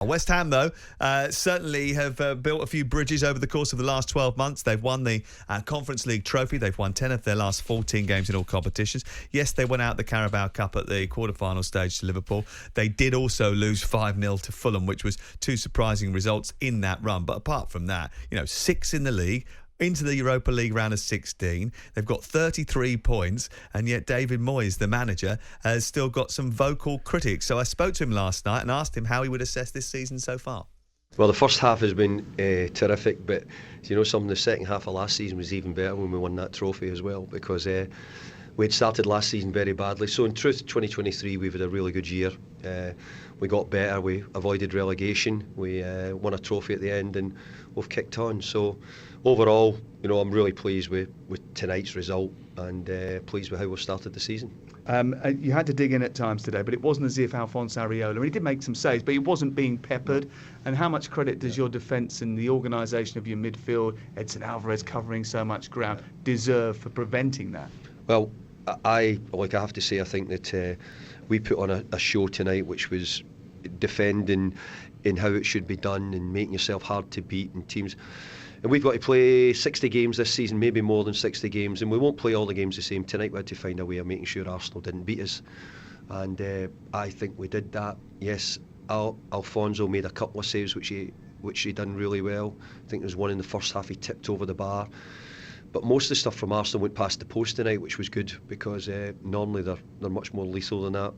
West Ham, though, certainly have built a few bridges over the course of the last 12 months. They've won the Conference League trophy. They've won 10 of their last 14 games in all competitions. Yes, they went out the Carabao Cup at the quarter-final stage to Liverpool. They did also lose 5-0 to Fulham, which was two surprising results in that run. But apart from that, 6 in the league, into the Europa League round of 16. They've got 33 points, and yet David Moyes, the manager, has still got some vocal critics. So I spoke to him last night and asked him how he would assess this season so far. Well, the first half has been terrific, but something, the second half of last season was even better when we won that trophy as well, because we had started last season very badly. So in truth, 2023 we've had a really good year. We got better, we avoided relegation, we won a trophy at the end, and we've kicked on. So overall, I'm really pleased with tonight's result, and pleased with how we've started the season. You had to dig in at times today, but it wasn't as if Alphonse Areola, he did make some saves, but he wasn't being peppered. And how much credit does your defence and the organisation of your midfield, Edson Alvarez covering so much ground, deserve for preventing that? Well, I have to say, I think that we put on a show tonight which was defending in how it should be done and making yourself hard to beat in teams. And we've got to play 60 games this season, maybe more than 60 games, and we won't play all the games the same. Tonight we had to find a way of making sure Arsenal didn't beat us, and I think we did that. Yes, Alfonso made a couple of saves which he done really well. I think there was one in the first half he tipped over the bar. But most of the stuff from Arsenal went past the post tonight, which was good, because normally they're much more lethal than that.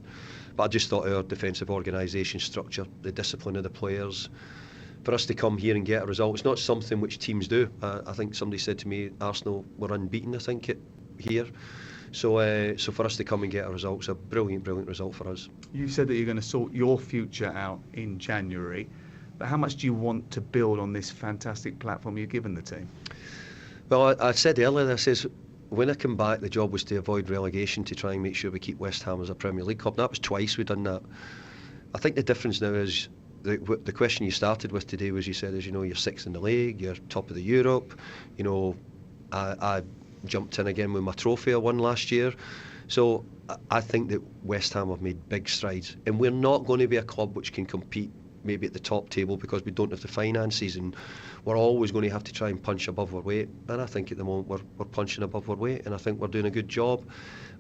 But I just thought our defensive organisation structure, the discipline of the players, for us to come here and get a result, it's not something which teams do. I think somebody said to me, Arsenal were unbeaten, I think, here. So for us to come and get a result, it's a brilliant result for us. You said that you're going to sort your future out in January, but how much do you want to build on this fantastic platform you've given the team? Well, I said earlier, I says, when I come back, the job was to avoid relegation, to try and make sure we keep West Ham as a Premier League club. That was twice we've done that. I think the difference now is, the question you started with today was, you said, you're 6th in the league, you're top of the Europe. I jumped in again with my trophy I won last year. So I think that West Ham have made big strides, and we're not going to be a club which can compete maybe at the top table because we don't have the finances, and we're always going to have to try and punch above our weight. And I think at the moment we're punching above our weight, and I think we're doing a good job.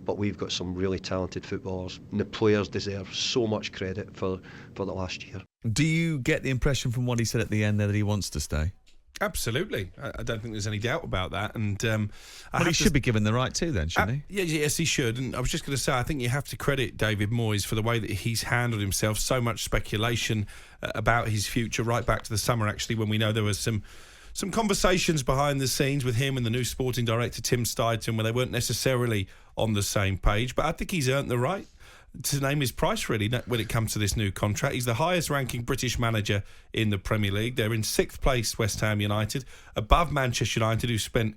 But we've got some really talented footballers, and the players deserve so much credit for the last year. Do you get the impression from what he said at the end there that he wants to stay? Absolutely. I don't think there's any doubt about that. And he should be given the right to then, shouldn't he? Yes, he should. And I was just going to say, I think you have to credit David Moyes for the way that he's handled himself. So much speculation about his future, right back to the summer, actually, when we know there was some conversations behind the scenes with him and the new sporting director, Tim Steidton, where they weren't necessarily on the same page. But I think he's earned the right to name his price, really, when it comes to this new contract. He's the highest ranking British manager in the Premier League. They're in 6th place, West Ham United, above Manchester United, who spent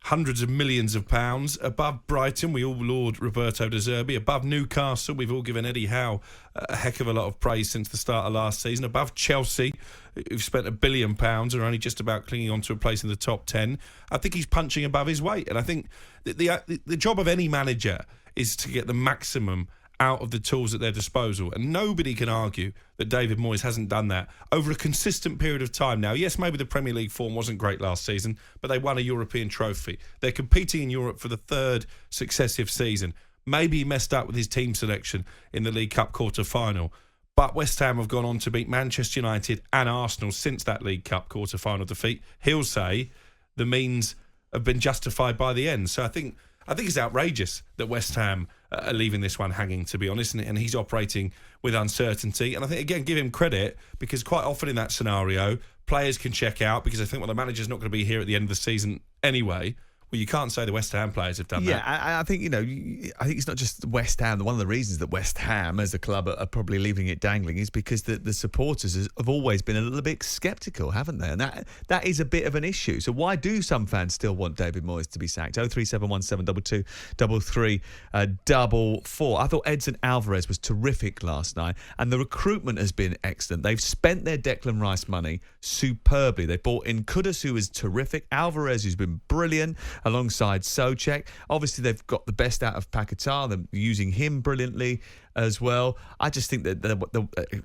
hundreds of millions of pounds, above Brighton, we all laud Roberto De Zerbi, above Newcastle, we've all given Eddie Howe a heck of a lot of praise since the start of last season, above Chelsea, who've spent £1 billion and are only just about clinging on to a place in the top 10. I think he's punching above his weight, and I think the job of any manager is to get the maximum out of the tools at their disposal, and nobody can argue that David Moyes hasn't done that over a consistent period of time now. Yes, maybe the Premier League form wasn't great last season, but they won a European trophy. They're competing in Europe for the 3rd successive season. Maybe he messed up with his team selection in the League Cup quarter-final, but West Ham have gone on to beat Manchester United and Arsenal since that League Cup quarter-final defeat. He'll say the means have been justified by the end. So I think it's outrageous that West Ham are leaving this one hanging, to be honest, and he's operating with uncertainty. And I think, again, give him credit, because quite often in that scenario, players can check out because they think, well, the manager's not going to be here at the end of the season anyway. Well, you can't say the West Ham players have done that. Yeah, I think, I think it's not just West Ham. One of the reasons that West Ham as a club are probably leaving it dangling is because the supporters have always been a little bit sceptical, haven't they? And that is a bit of an issue. So why do some fans still want David Moyes to be sacked? 0371722 3344. I thought Edson Alvarez was terrific last night, and the recruitment has been excellent. They've spent their Declan Rice money superbly. They bought in Kudus, who is terrific, Alvarez, who's been brilliant. alongside Souček. Obviously, they've got the best out of Paquetá. They're using him brilliantly as well. I just think that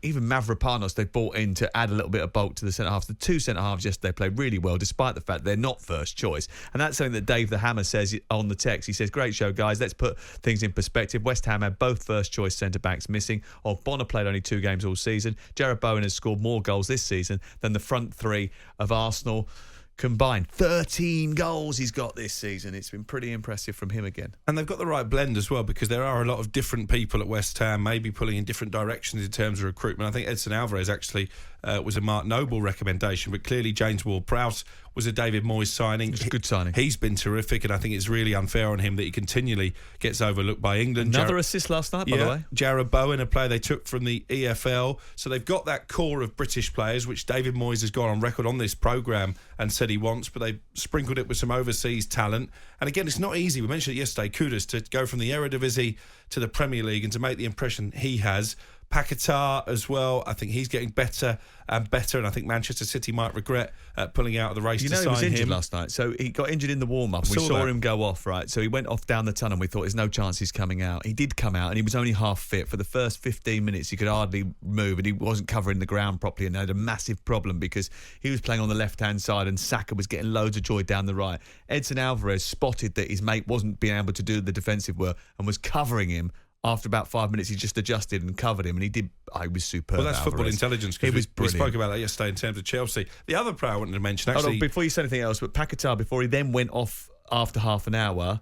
even Mavropanos they brought in to add a little bit of bulk to the centre-halves. The two centre-halves yesterday played really well, despite the fact they're not first choice. And that's something that Dave the Hammer says on the text. He says, great show, guys. Let's put things in perspective. West Ham had both first-choice centre-backs missing. Ogbonna played only 2 games all season. Jarrod Bowen has scored more goals this season than the front three of Arsenal combined. 13 goals he's got this season. It's been pretty impressive from him again. And they've got the right blend as well, because there are a lot of different people at West Ham, maybe pulling in different directions in terms of recruitment. I think Edson Alvarez actually was a Mark Noble recommendation, but clearly James Ward-Prowse was a David Moyes signing. It's a good signing. He's been terrific, and I think it's really unfair on him that he continually gets overlooked by England. Another assist last night, by the way. Jarrod Bowen, a player they took from the EFL. So they've got that core of British players, which David Moyes has gone on record on this programme and said he wants, but they've sprinkled it with some overseas talent. And again, it's not easy. We mentioned it yesterday, Kudus, to go from the Eredivisie to the Premier League and to make the impression he has. Paquetá as well, I think he's getting better and better, and I think Manchester City might regret pulling out of the race to sign him. He was injured last night, so he got injured in the warm-up. We saw him go off, right? So he went off down the tunnel, and we thought there's no chance he's coming out. He did come out, and he was only half fit. For the first 15 minutes, he could hardly move, and he wasn't covering the ground properly, and had a massive problem because he was playing on the left-hand side, and Saka was getting loads of joy down the right. Edson Alvarez spotted that his mate wasn't being able to do the defensive work and was covering him. After about 5 minutes, he just adjusted and covered him, and he did. He was superb. Well, that's Alvarez. Football Intelligence, because we spoke about that yesterday in terms of Chelsea. The other player I wanted to mention, actually... Hold on, before you say anything else, but Paquetá, before he then went off after half an hour,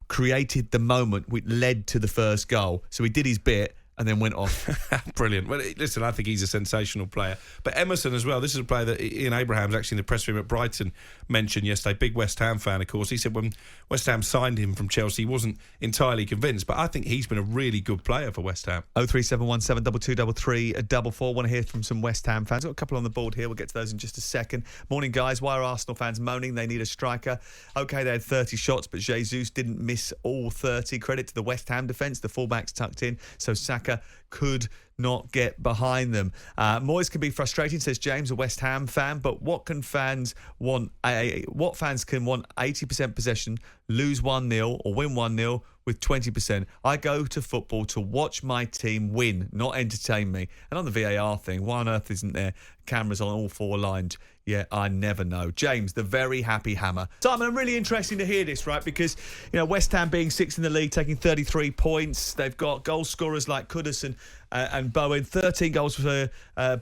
created the moment which led to the first goal. So he did his bit and then went off. Brilliant. Well, listen, I think he's a sensational player. But Emerson as well, this is a player that Ian Abrahams, actually in the press room at Brighton, mentioned yesterday. Big West Ham fan, of course. He said when West Ham signed him from Chelsea, he wasn't entirely convinced, but I think he's been a really good player for West Ham. 03717 2233 want to hear from some West Ham fans. Got a couple on the board here. We'll get to those in just a second. Morning, guys. Why are Arsenal fans moaning they need a striker? OK, they had 30 shots, but Jesus didn't miss all 30. Credit to the West Ham defence. The fullbacks tucked in, so Saka could not get behind them. Moyes can be frustrating, says James, a West Ham fan, but what fans can want 80% possession, lose 1-0 or win 1-0 with 20%? I go to football to watch my team win, not entertain me. And on the VAR thing, why on earth isn't there cameras on all 4 lines? Yeah, I never know. James, the very happy Hammer. Simon, I'm really interested to hear this, right? Because, West Ham being 6th in the league, taking 33 points. They've got goal scorers like Kudus and Bowen. 13 goals for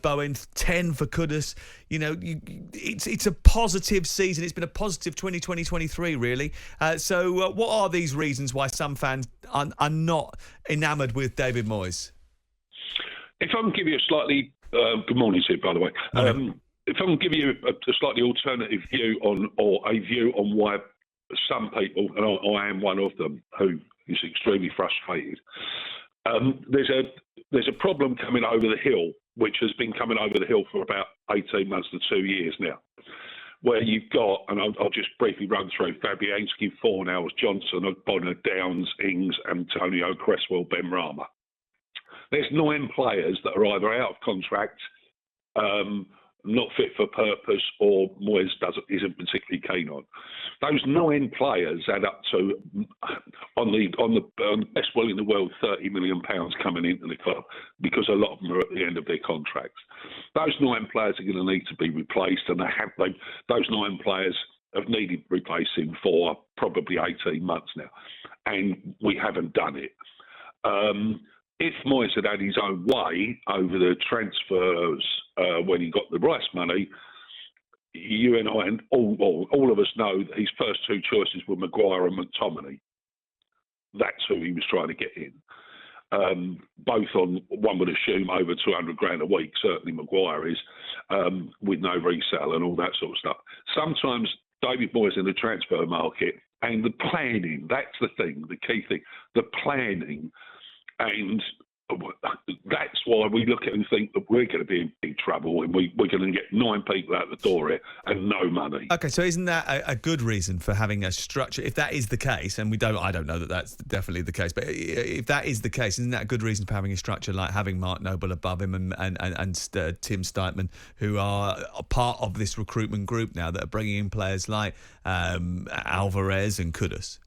Bowen, 10 for Kudus. It's a positive season. It's been a positive 2020-23, really. So what are these reasons why some fans are not enamoured with David Moyes? If I can give you a slightly... good morning to you, by the way. If I can give you a slightly alternative view on why some people, and I am one of them, who is extremely frustrated. There's a problem coming over the hill, which has been coming over the hill for about 18 months to 2 years now, where you've got, and I'll just briefly run through, Fabianski, Fornals, Johnson, Ogbonna, Downs, Ings, Antonio, Cresswell, Benrahma. There's 9 players that are either out of contract, not fit for purpose, or Moyes isn't particularly keen on. Those 9 players add up to, on the best will in the world, £30 million coming into the club, because a lot of them are at the end of their contracts. Those 9 players are going to need to be replaced, and those 9 players have needed replacing for probably 18 months now, and we haven't done it. If Moyes had his own way over the transfers when he got the Rice money, you and I and all of us know that his first 2 choices were Maguire and McTominay. That's who he was trying to get in. Both on, one would assume, over 200 grand a week, certainly Maguire is, with no resale and all that sort of stuff. Sometimes David Moyes in the transfer market and the planning, that's the thing, the key thing, the planning. And that's why we look at it and think that we're going to be in big trouble and we're going to get 9 people out the door here and no money. Okay, so isn't that a good reason for having a structure? If that is the case, and I don't know that that's definitely the case, but if that is the case, isn't that a good reason for having a structure like having Mark Noble above him and Tim Steitman, who are a part of this recruitment group now that are bringing in players like Alvarez and Kudus?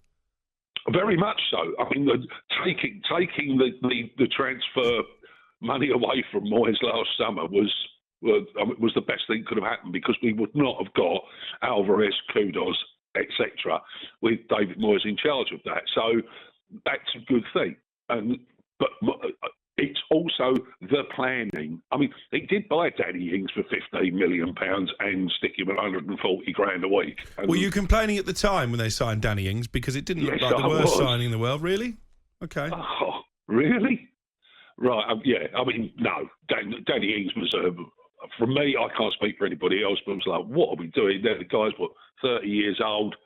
Very much so. I mean, taking the transfer money away from Moyes last summer was the best thing that could have happened, because we would not have got Alvarez, Kudus, etc., with David Moyes in charge of that. So that's a good thing. But it's also the planning. I mean, he did buy Danny Ings for £15 million and stick him at $140,000 a week. And were you complaining at the time when they signed Danny Ings, because it didn't look like the worst signing in the world? Really? Okay. Oh, really? Right. Yeah. I mean, no. Danny Ings was for me. I can't speak for anybody else, but I was like, what are we doing? The guy's 30 years old.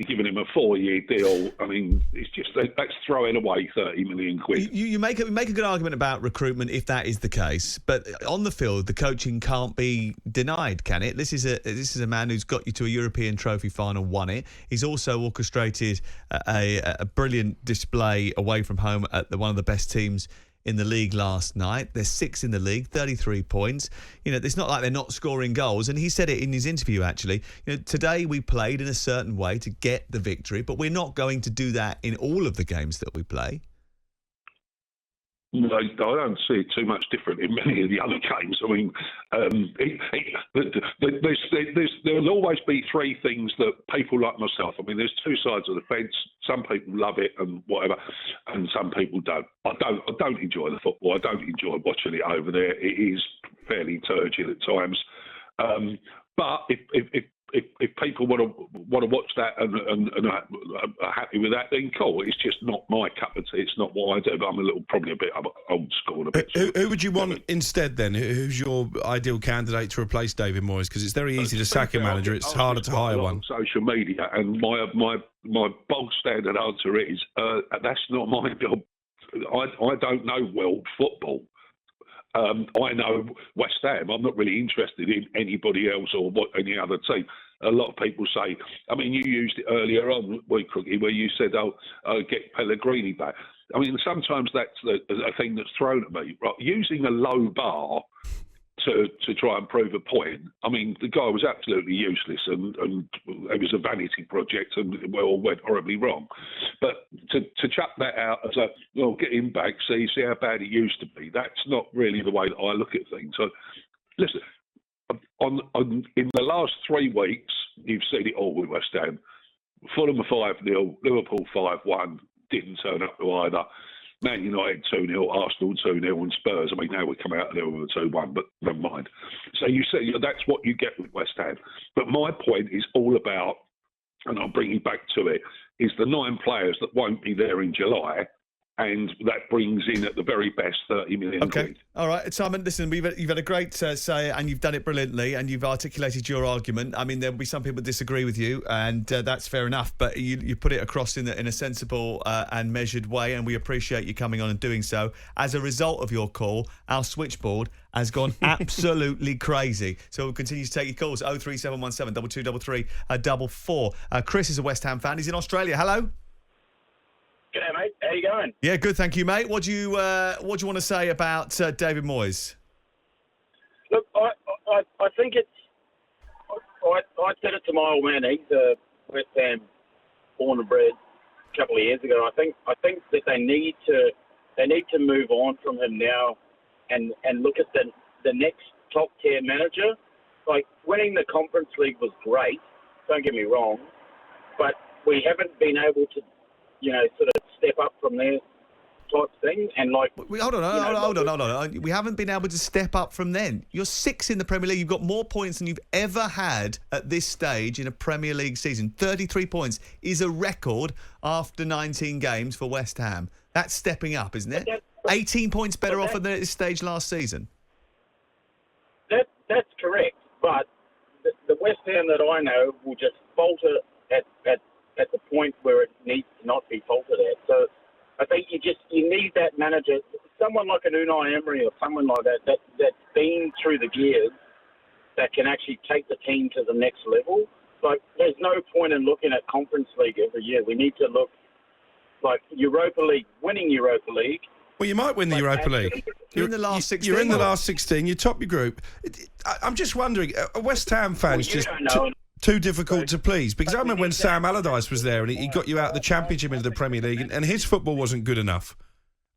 Giving him a 4-year deal. I mean, it's just that's throwing away 30 million quid. You make a good argument about recruitment if that is the case, but on the field, the coaching can't be denied, can it? This is a man who's got you to a European trophy final, won it. He's also orchestrated a brilliant display away from home at one of the best teams in the league last night. They're 6th in the league, 33 points. You know, it's not like they're not scoring goals. And he said it in his interview, actually. You know, today we played in a certain way to get the victory, but we're not going to do that in all of the games that we play. No, I don't see it too much different in many of the other games. I mean, there'll always be 3 things that people like myself. I mean, there's 2 sides of the fence. Some people love it and whatever, and some people don't. I don't enjoy the football. I don't enjoy watching it over there. It is fairly turgid at times. But if people want to watch that and are happy with that, then cool. It's just not my cup of tea. It's not what I do. But I'm probably a bit old school. Who would you want instead then? Who's your ideal candidate to replace David Moyes? Because it's very easy to sack a manager. It's harder to hire one. On social media, and my bog standard answer is that's not my job. I don't know world football. I know West Ham. I'm not really interested in anybody else or any other team. A lot of people say, I mean, you used it earlier on, Crookie, where you said, get Pellegrini back. I mean, sometimes that's a thing that's thrown at me. Right? Using a low bar to try and prove a point. I mean, the guy was absolutely useless and it was a vanity project and went horribly wrong. But to chuck that out as get him back, see how bad he used to be, that's not really the way that I look at things. So, listen, in the last 3 weeks, you've seen it all with West Ham. Fulham 5-0, Liverpool 5-1, didn't turn up to either. Man United 2-0, Arsenal 2-0, and Spurs. I mean, now we come out of there with a 2-1, but never mind. So you see, that's what you get with West Ham. But my point is all about, and I'll bring you back to it, is the 9 players that won't be there in July, and that brings in at the very best 30 million quid. All right, Simon, listen, you've had a great say, and you've done it brilliantly, and you've articulated your argument. I mean, there'll be some people disagree with you, and that's fair enough, but you put it across in a sensible and measured way, and we appreciate you coming on and doing so. As a result of your call, our switchboard has gone absolutely crazy. So we'll continue to take your calls. 03717 2233 44. Chris is a West Ham fan. He's in Australia. Hello. G'day, mate. How you going? Yeah, good, thank you, mate. What do you want to say about David Moyes? Look, I think it's. I said it to my old man. He's a West Ham born and bred a couple of years ago. I think that they need to move on from him now, and look at the next top tier manager. Like, winning the Conference League was great. Don't get me wrong, but we haven't been able to, sort of step up from there type thing. And hold on. We haven't been able to step up from then. You're 6th in the Premier League. You've got more points than you've ever had at this stage in a Premier League season. 33 points is a record after 19 games for West Ham. That's stepping up, isn't it? 18 points better off than at this stage last season. That's correct. But the West Ham that I know will just falter at the point where it needs to not be faltered at. So I think you need that manager, someone like an Unai Emery or someone like that's been through the gears, that can actually take the team to the next level. Like, there's no point in looking at Conference League every year. We need to look like Europa League, winning Europa League. Well, you might win the Europa League. You're in the last 16. You're in the last 16. You top your group. I'm just wondering, are West Ham fans just too difficult to please? Because I remember when Sam Allardyce was there and he got you out of the Championship into the Premier League, and his football wasn't good enough.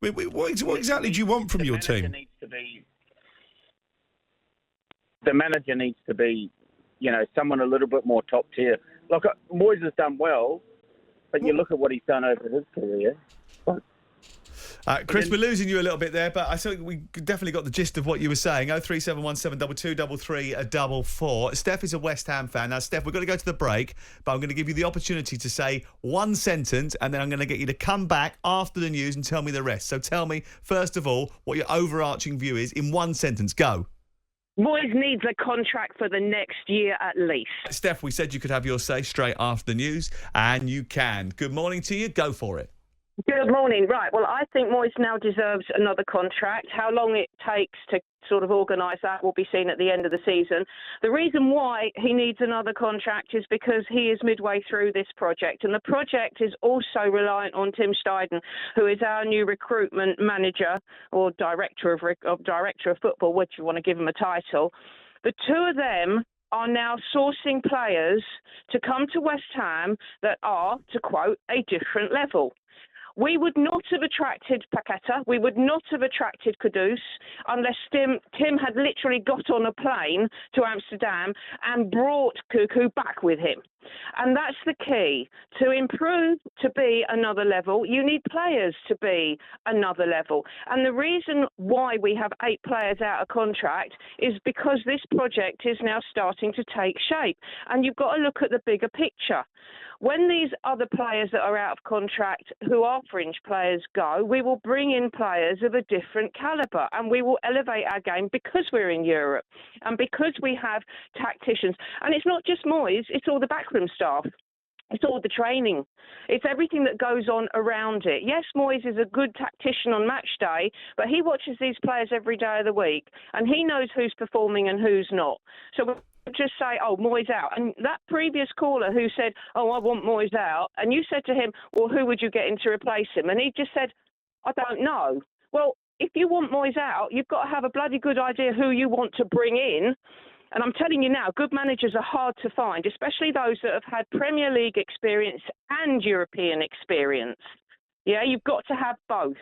What exactly do you want from your team? The manager needs to be, someone a little bit more top tier. Like, Moyes has done well, but you look at what he's done over his career. Chris, we're losing you a little bit there, but I think we definitely got the gist of what you were saying. 03717223344. Steph is a West Ham fan. Now, Steph, we've got to go to the break, but I'm going to give you the opportunity to say one sentence, and then I'm going to get you to come back after the news and tell me the rest. So tell me, first of all, what your overarching view is in one sentence. Go. Moyes needs a contract for the next year at least. Steph, we said you could have your say straight after the news, and you can. Good morning to you. Go for it. Good morning. Right. Well, I think Moyes now deserves another contract. How long it takes to sort of organise that will be seen at the end of the season. The reason why he needs another contract is because he is midway through this project, and the project is also reliant on Tim Steidten, who is our new recruitment manager or director of football, which you want to give him a title. The two of them are now sourcing players to come to West Ham that are, to quote, a different level. We would not have attracted Paqueta, we would not have attracted Kudus unless Tim had literally got on a plane to Amsterdam and brought Cuckoo back with him. And that's the key. To improve, to be another level, you need players to be another level. And the reason why we have 8 players out of contract is because this project is now starting to take shape. And you've got to look at the bigger picture. When these other players that are out of contract, who are fringe players, go, we will bring in players of a different calibre, and we will elevate our game because we're in Europe and because we have tacticians. And it's not just Moyes, it's all the backroom staff. It's all the training. It's everything that goes on around it. Yes, Moyes is a good tactician on match day, but he watches these players every day of the week, and he knows who's performing and who's not. So we just say, oh, Moyes out. And that previous caller who said, oh, I want Moyes out, and you said to him, well, who would you get in to replace him? And he just said, I don't know. Well, if you want Moyes out, you've got to have a bloody good idea who you want to bring in. And I'm telling you now, good managers are hard to find, especially those that have had Premier League experience and European experience. Yeah, you've got to have both.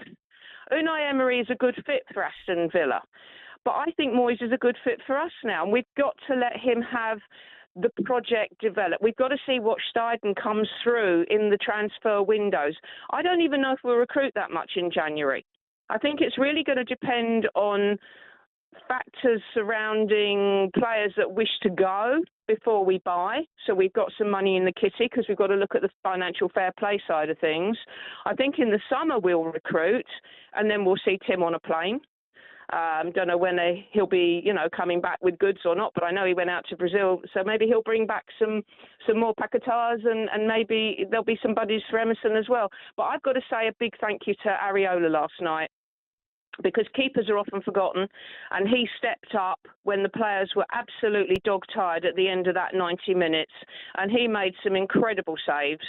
Unai Emery is a good fit for Aston Villa, but I think Moyes is a good fit for us now, and we've got to let him have the project develop. We've got to see what Steidten comes through in the transfer windows. I don't even know if we'll recruit that much in January. I think it's really going to depend on factors surrounding players that wish to go before we buy. So we've got some money in the kitty because we've got to look at the financial fair play side of things. I think in the summer we'll recruit, and then we'll see Tim on a plane. Don't know when he'll be, coming back with goods or not, but I know he went out to Brazil, so maybe he'll bring back some more Paquetas, and maybe there'll be some buddies for Emerson as well. But I've got to say a big thank you to Areola last night, because keepers are often forgotten, and he stepped up when the players were absolutely dog-tired at the end of that 90 minutes, and he made some incredible saves.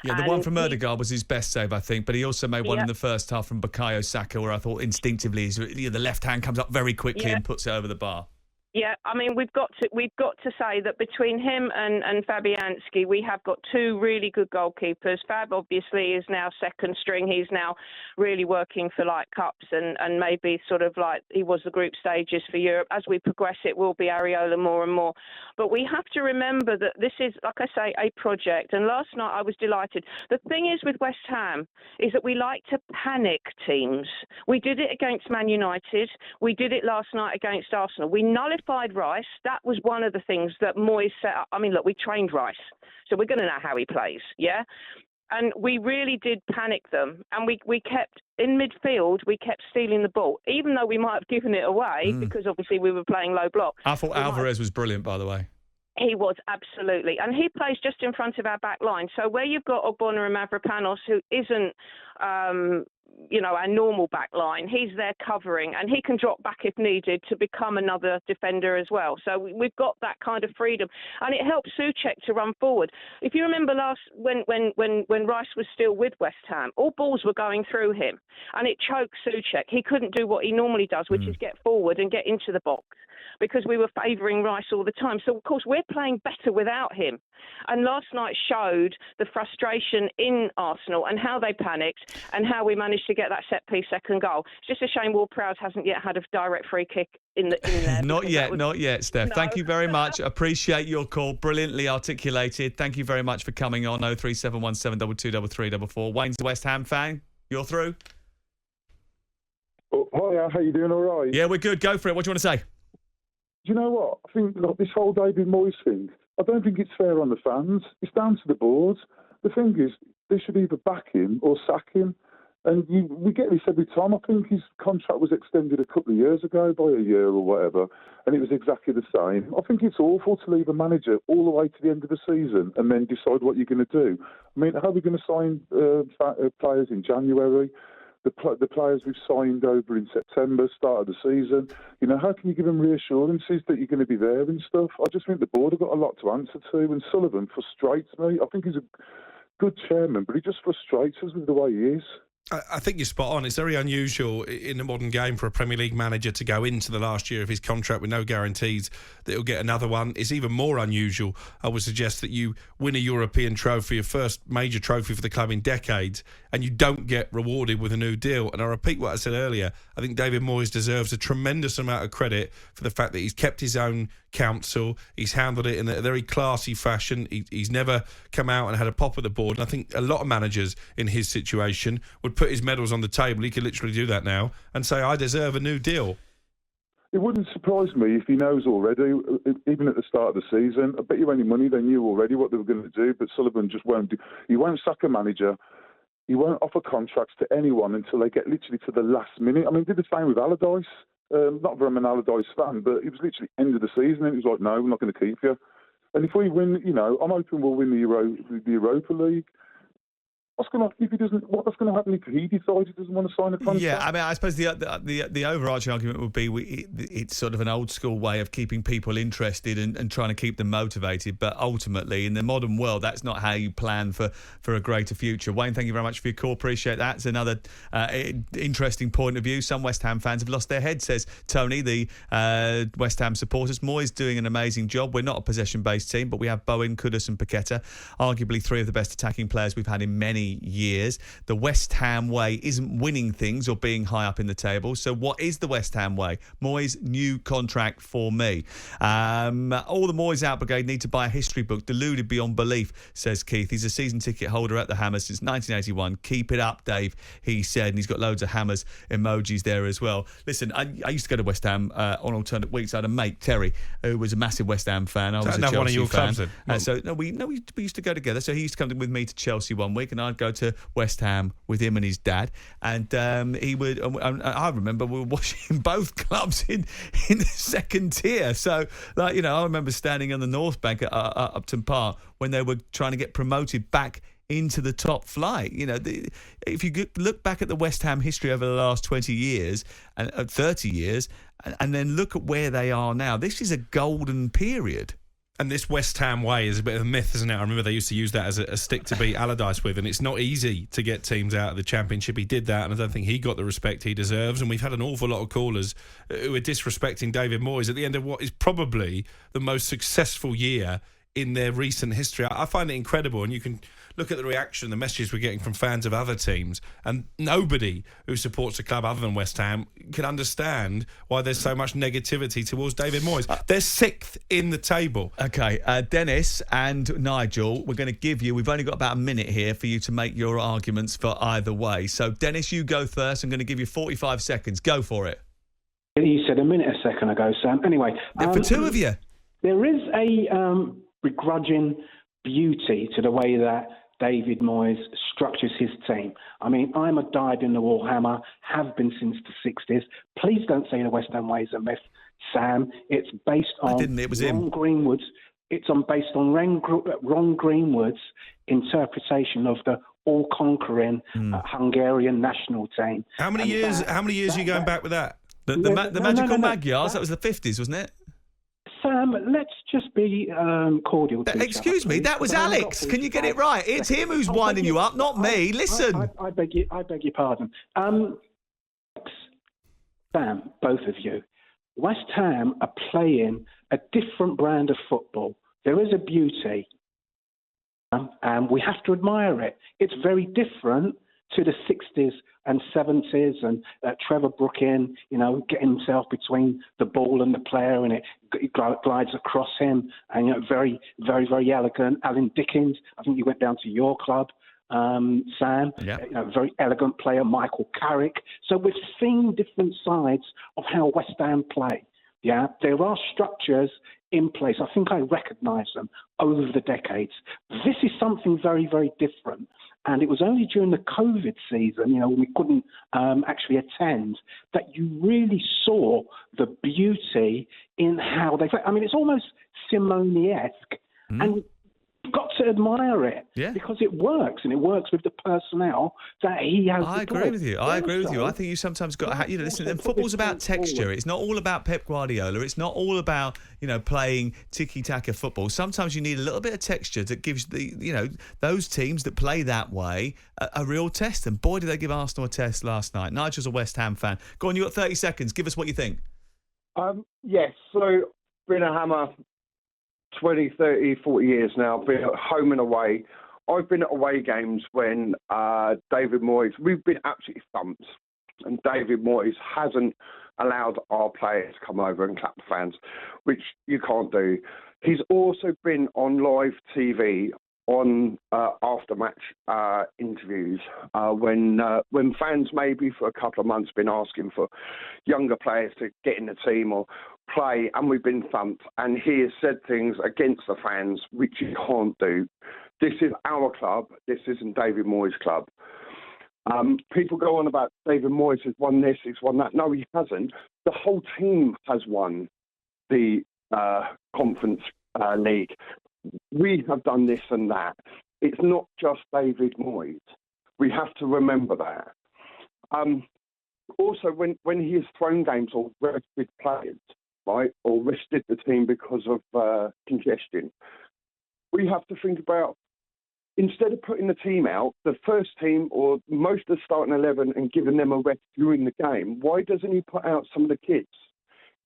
Yeah, the one from Rudiger was his best save, I think, but he also made one in the first half from Bukayo Saka, where I thought instinctively the left hand comes up very quickly and puts it over the bar. Yeah, I mean, we've got to say that between him and Fabianski, we have got 2 really good goalkeepers. Fab obviously is now second string. He's now really working for like cups and maybe sort of like he was the group stages for Europe. As we progress, it will be Areola more and more. But we have to remember that this is, like I say, a project. And last night I was delighted. The thing is with West Ham is that we like to panic teams. We did it against Man United. We did it last night against Arsenal. We nullified Rice. That was one of the things that Moyes set up. I mean, look, we trained Rice, so we're going to know how he plays, yeah? And we really did panic them. And we kept, in midfield, we kept stealing the ball, even though we might have given it away because obviously we were playing low block. I thought Alvarez was brilliant, by the way. He was, absolutely. And he plays just in front of our back line. So where you've got Ogbonna and Mavropanos, who isn't our normal back line. He's there covering, and he can drop back if needed to become another defender as well. So we've got that kind of freedom, and it helps Souček to run forward. If you remember when Rice was still with West Ham, all balls were going through him, and it choked Souček. He couldn't do what he normally does, which is get forward and get into the box, because we were favouring Rice all the time. So, of course, we're playing better without him. And last night showed the frustration in Arsenal and how they panicked and how we managed to get that set-piece second goal. It's just a shame Ward-Prowse hasn't yet had a direct free kick in there. Not yet, Steph. No. Thank you very much. Appreciate your call. Brilliantly articulated. Thank you very much for coming on. 03717 223344. Wayne's a West Ham fan. You're through. Oh, hiya, how you doing? All right? Yeah, we're good. Go for it. What do you want to say? Do you know what? I think this whole David Moyes thing, I don't think it's fair on the fans. It's down to the board. The thing is, they should either back him or sack him. And we get this every time. I think his contract was extended a couple of years ago by a year or whatever, and it was exactly the same. I think it's awful to leave a manager all the way to the end of the season and then decide what you're going to do. I mean, how are we going to sign players in January? The players we've signed over in September, start of the season, how can you give them reassurances that you're going to be there and stuff? I just think the board have got a lot to answer to, and Sullivan frustrates me. I think he's a good chairman, but he just frustrates us with the way he is. I think you're spot on. It's very unusual in the modern game for a Premier League manager to go into the last year of his contract with no guarantees that he'll get another one. It's even more unusual, I would suggest, that you win a European trophy, your first major trophy for the club in decades, and you don't get rewarded with a new deal. And I repeat what I said earlier, I think David Moyes deserves a tremendous amount of credit for the fact that he's kept his own counsel, he's handled it in a very classy fashion, he's never come out and had a pop at the board. And I think a lot of managers in his situation would put his medals on the table. He could literally do that now and say, I deserve a new deal. It wouldn't surprise me if he knows already, even at the start of the season. I bet you any money they knew already what they were going to do, but Sullivan just won't do. He won't sack a manager. He won't offer contracts to anyone until they get literally to the last minute. I mean, he did the same with Allardyce. Not that I'm an Allardyce fan, but it was literally end of the season, and he was like, no, we're not going to keep you. And if we win, I'm hoping we'll win the Europa League. What's going to happen if he doesn't? What's going to happen if he decides he doesn't want to sign a contract? Yeah, I mean, I suppose the overarching argument would be it's sort of an old school way of keeping people interested and trying to keep them motivated. But ultimately, in the modern world, that's not how you plan for a greater future. Wayne, thank you very much for your call. Appreciate that. It's another interesting point of view. Some West Ham fans have lost their heads, says Tony, the West Ham supporters. Moyes doing an amazing job. We're not a possession-based team, but we have Bowen, Kudus and Paqueta, arguably three of the best attacking players we've had in many years. The West Ham way isn't winning things or being high up in the table. So what is the West Ham way? Moyes' new contract for me. All the Moyes out brigade need to buy a history book. Deluded beyond belief, says Keith. He's a season ticket holder at the Hammers since 1981. Keep it up, Dave, he said. And he's got loads of Hammers emojis there as well. Listen, I used to go to West Ham on alternate weeks. I had a mate, Terry, who was a massive West Ham fan. I was a Chelsea one of your fan. clubs then? We used to go together. So he used to come with me to Chelsea one week, and I'd go to West Ham with him and his dad, and he would. I remember we were watching both clubs in the second tier. So, I remember standing on the North Bank at Upton Park when they were trying to get promoted back into the top flight. If you look back at the West Ham history over the last 20 years and 30 years, and then look at where they are now, this is a golden period. And this West Ham way is a bit of a myth, isn't it? I remember they used to use that as a stick to beat Allardyce with, and it's not easy to get teams out of the Championship. He did that, and I don't think he got the respect he deserves. And we've had an awful lot of callers who are disrespecting David Moyes at the end of what is probably the most successful year in their recent history. I find it incredible, and you can look at the reaction, the messages we're getting from fans of other teams, and nobody who supports a club other than West Ham can understand why there's so much negativity towards David Moyes. They're sixth in the table. Okay, Dennis and Nigel, we're going to give you, we've only got about a minute here for you to make your arguments for either way. So, Dennis, you go first. I'm going to give you 45 seconds. Go for it. You said a minute a second ago, Sam. Anyway. For two of you. There is a begrudging beauty to the way that David Moyes structures his team. I mean, I'm a dyed-in-the-wool Hammer, have been since the 60s. Please don't say the West Ham way is a myth, Sam. It's based on Ron Greenwood's. It's based on Ron Greenwood's interpretation of the all-conquering Hungarian national team. How many years are you going back with that? The magical Magyars, that was the 50s, wasn't it? Sam, let's just be cordial to each other. Excuse me, that was Alex. Can you get it right? It's him who's winding you up, not me. Listen. I beg your pardon. Sam, both of you, West Ham are playing a different brand of football. There is a beauty, and we have to admire it. It's very different to the 60s and 70s, and Trevor Brooking, getting himself between the ball and the player, and it glides across him, and very, very, very elegant. Alan Dickens, I think he went down to your club, Sam. Yeah. Very elegant player, Michael Carrick. So we've seen different sides of how West Ham play. Yeah, there are structures in place. I think I recognise them over the decades. This is something very, very different. And it was only during the COVID season, when we couldn't actually attend, that you really saw the beauty in how they play. I mean, it's almost Simone-esque. And you've got to admire it because it works, and it works with the personnel that he has. I agree with you. I think you sometimes got to, listen, and football's about texture. It's not all about Pep Guardiola. It's not all about, playing tiki-taka football. Sometimes you need a little bit of texture that gives those teams that play that way a real test. And boy, did they give Arsenal a test last night. Nigel's a West Ham fan. Go on, you got 30 seconds. Give us what you think. Yes, so been a Hammer 20, 30, 40 years now, been at home and away. I've been at away games when David Moyes, we've been absolutely thumped, and David Moyes hasn't allowed our players to come over and clap the fans, which you can't do. He's also been on live TV on after-match interviews when fans maybe for a couple of months been asking for younger players to get in the team or play, and we've been thumped, and he has said things against the fans which you can't do. This is our club. This isn't David Moyes' club. People go on about David Moyes has won this, he's won that. No, he hasn't. The whole team has won the Conference League. We have done this and that. It's not just David Moyes. We have to remember that. Also, when he has thrown games or rested players, right, or rested the team because of congestion, we have to think about, instead of putting the team out, the first team or most of the starting 11 and giving them a rest during the game, why doesn't he put out some of the kids?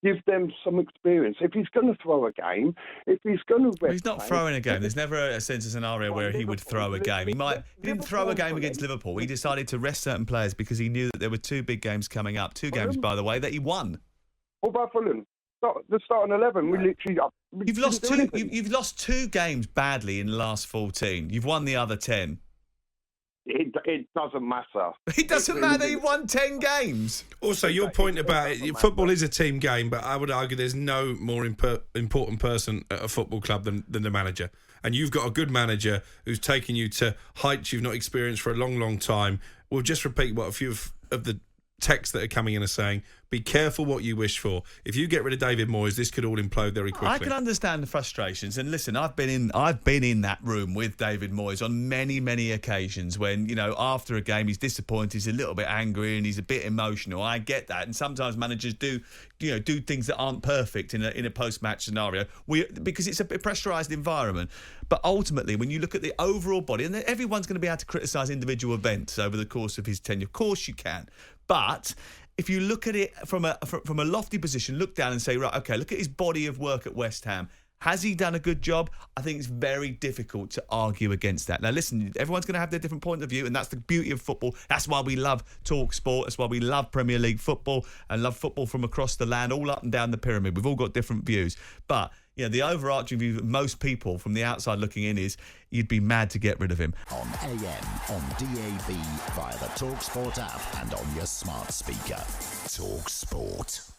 Give them some experience. If he's going to throw a game, if he's going to rest, he's not throwing a game. There's never a sense of scenario where he would throw a game. He didn't throw a game against Liverpool. He decided to rest certain players because he knew that there were two big games coming up. Two games, by the way, that he won. What about Fulham? The starting 11, we literally. You've lost two games badly in the last 14. You've won the other 10. It doesn't matter. It doesn't matter. He won 10 games. Also, your point about football is a team game, but I would argue there's no more important person at a football club than the manager. And you've got a good manager who's taking you to heights you've not experienced for a long, long time. We'll just repeat what a few of the texts that are coming in are saying. Be careful what you wish for. If you get rid of David Moyes, this could all implode very quickly. I can understand the frustrations, and listen, I've been in that room with David Moyes on many, many occasions when, after a game he's disappointed, he's a little bit angry and he's a bit emotional. I get that, and sometimes managers do things that aren't perfect in a post-match scenario because it's a pressurised environment. But ultimately, when you look at the overall body, and everyone's going to be able to criticise individual events over the course of his tenure, of course you can, but if you look at it from a lofty position, look down and say, right, okay, look at his body of work at West Ham. Has he done a good job? I think it's very difficult to argue against that. Now, listen, everyone's going to have their different point of view, and that's the beauty of football. That's why we love talkSPORT. That's why we love Premier League football and love football from across the land, all up and down the pyramid. We've all got different views. But the overarching view of most people from the outside looking in is you'd be mad to get rid of him. On AM, on DAB, via the talkSPORT app and on your smart speaker. talkSPORT.